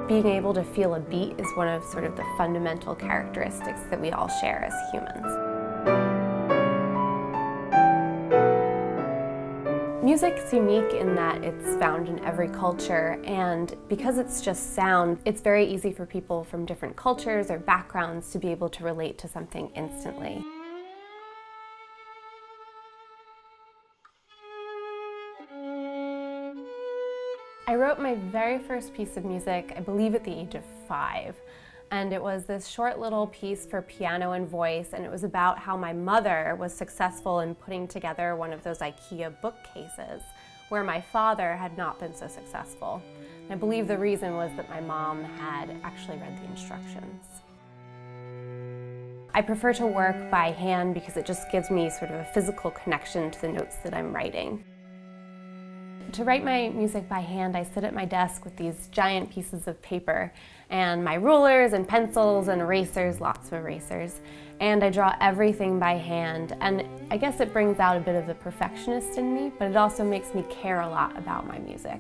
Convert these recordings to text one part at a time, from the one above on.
Being able to feel a beat is one of sort of the fundamental characteristics that we all share as humans. Music is unique in that it's found in every culture, and because it's just sound, it's very easy for people from different cultures or backgrounds to be able to relate to something instantly. I wrote my very first piece of music, I believe at the age of 5. And it was this short little piece for piano and voice, and it was about how my mother was successful in putting together one of those IKEA bookcases, where my father had not been so successful. And I believe the reason was that my mom had actually read the instructions. I prefer to work by hand because it just gives me sort of a physical connection to the notes that I'm writing. To write my music by hand, I sit at my desk with these giant pieces of paper and my rulers and pencils and erasers, lots of erasers, and I draw everything by hand. And I guess it brings out a bit of the perfectionist in me, but it also makes me care a lot about my music.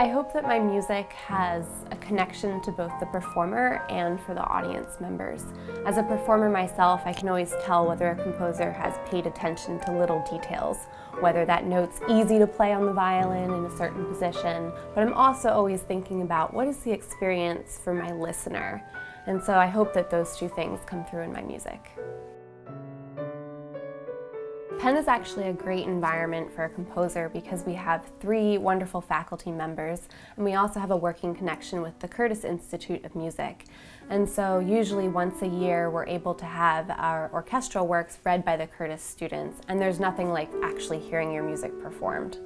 I hope that my music has a connection to both the performer and for the audience members. As a performer myself, I can always tell whether a composer has paid attention to little details, whether that note's easy to play on the violin in a certain position, but I'm also always thinking about what is the experience for my listener. And so I hope that those two things come through in my music. Penn is actually a great environment for a composer because we have 3 wonderful faculty members, and we also have a working connection with the Curtis Institute of Music. And so usually once a year we're able to have our orchestral works read by the Curtis students, and there's nothing like actually hearing your music performed.